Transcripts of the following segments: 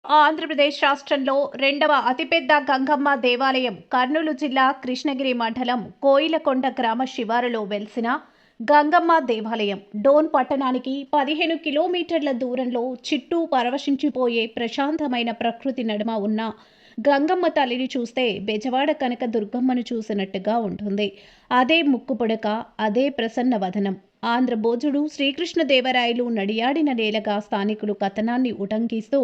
ఆంధ్రప్రదేశ్ రాష్ట్రంలో రెండవ అతిపెద్ద గంగమ్మ దేవాలయం కర్నూలు జిల్లా కృష్ణగిరి మండలం కోయిలకొండ గ్రామ శివారులో వెలిసిన గంగమ్మ దేవాలయం డోన్ పట్టణానికి 15 కిలోమీటర్ల దూరంలో చుట్టూ పరవశించిపోయే ప్రశాంతమైన ప్రకృతి నడుమ ఉన్న గంగమ్మ తల్లిని చూస్తే బెజవాడ కనక దుర్గమ్మను చూసినట్టుగా ఉంటుంది. అదే ముక్కుపుడక, అదే ప్రసన్న వదనం. ఆంధ్ర భోజుడు శ్రీకృష్ణదేవరాయలు నడియాడిన నేలగా స్థానికులు కథనాన్ని ఉటంకిస్తూ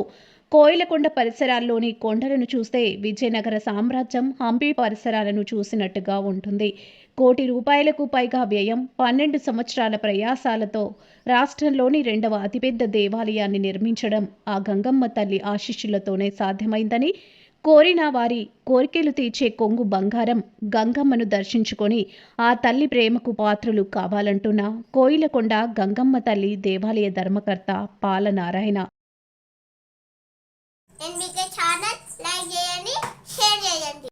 కోయిలకొండ పరిసరాల్లోని కొండలను చూస్తే విజయనగర సామ్రాజ్యం, హంపి పరిసరాలను చూసినట్టుగా ఉంటుంది. ₹1,00,00,000కు పైగా వ్యయం, 12 సంవత్సరాల ప్రయాసాలతో రాష్ట్రంలోని రెండవ అతిపెద్ద దేవాలయాన్ని నిర్మించడం ఆ గంగమ్మ తల్లి ఆశీస్సులతోనే సాధ్యమైందని, కోరిన వారి కోరికలు తీర్చే కొంగు బంగారం గంగమ్మను దర్శించుకొని ఆ తల్లి ప్రేమకు పాత్రులు కావాలంటున్న కోయిలకొండ గంగమ్మ తల్లి దేవాలయ ధర్మకర్త పాలనారాయణ. ఎన్బీకే ఛానల్ లైక్ చేయండి, షేర్ చేయండి.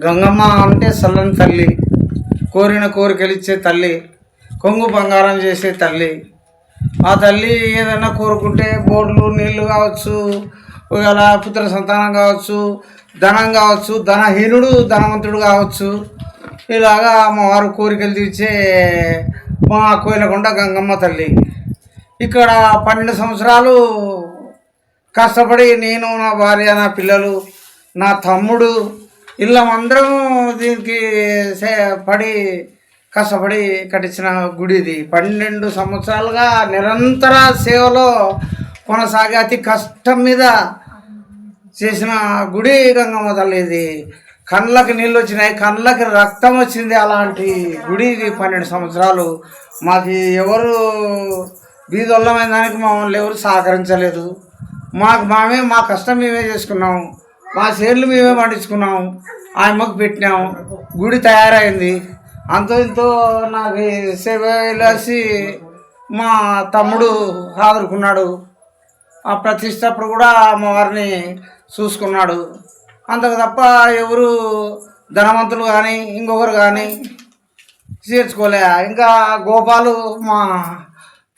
గంగమ్మ అంటే చల్లని తల్లి, కోరిన కోరికలు ఇచ్చే తల్లి, కొంగు బంగారం చేసే తల్లి. ఆ తల్లి ఏదైనా కోరుకుంటే బోర్లు నీళ్లు కావచ్చు, ఇలా పుత్ర సంతానం కావచ్చు, ధనం కావచ్చు, ధనహీనుడు ధనవంతుడు కావచ్చు, ఇలాగా అమ్మవారు కోరికలు తీర్చే మా కోయిలకొండ గంగమ్మ తల్లి. ఇక్కడ 12 సంవత్సరాలు కష్టపడి నేను, నా భార్య, నా పిల్లలు, నా తమ్ముడు అందరం దీనికి పడి కష్టపడి కట్టించిన గుడి ఇది. 12 సంవత్సరాలుగా నిరంతర సేవలో కొనసాగే అతి కష్టం మీద చేసిన గుడి గంగమ్మ తల్లి ఇది. కళ్ళకి నీళ్ళు వచ్చినాయి, కళ్ళకి రక్తం వచ్చింది. అలాంటి గుడి ఇది. 12 సంవత్సరాలు మాకు ఎవరు బీదొల్లమైన దానికి మమ్మల్ని ఎవరు సహకరించలేదు. మా కష్టం మేమే చేసుకున్నాం, మా చేర్లు మేమే పండించుకున్నాం, ఆయమ్మకు పెట్టినాం. గుడి తయారైంది. అంతో ఇంతో నాకు సేవ వెళ్ళేసి మా తమ్ముడు ఆదుకున్నాడు. ఆ ప్రతిష్టప్పుడు కూడా అమ్మవారిని చూసుకున్నాడు. అంతకు తప్ప ఎవరు ధనవంతులు కానీ ఇంకొకరు కానీ చేర్చుకోలే. ఇంకా గోపాలు మా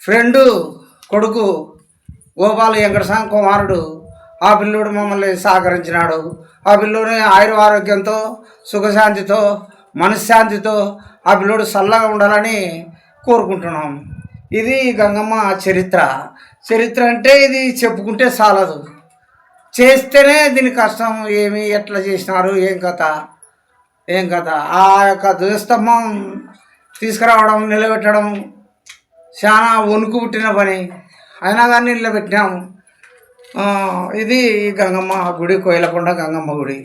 ఫ్రెండు కొడుకు గోపాలు వెంకటస్వామి కుమారుడు, ఆ పిల్లోడు మమ్మల్ని సహకరించినాడు. ఆ పిల్లోని ఆయురారోగ్యంతో సుఖశాంతితో మనశ్శాంతితో ఆ పిల్లోడు చల్లగా ఉండాలని కోరుకుంటున్నాం. ఇది గంగమ్మ చరిత్ర. చరిత్ర అంటే ఇది చెప్పుకుంటే చాలదు, చేస్తేనే దీని కష్టం ఏమి ఎట్లా చేసినారు ఏం కథ. ఆ యొక్క ధ్వజస్తంభం తీసుకురావడం నిలబెట్టడం చాలా వణుకు పుట్టిన పని, అయినా కానీ నిలబెట్టినాము. ఇది గంగమ్మ గుడి, కోయిలకొండ గంగమ్మ గుడి.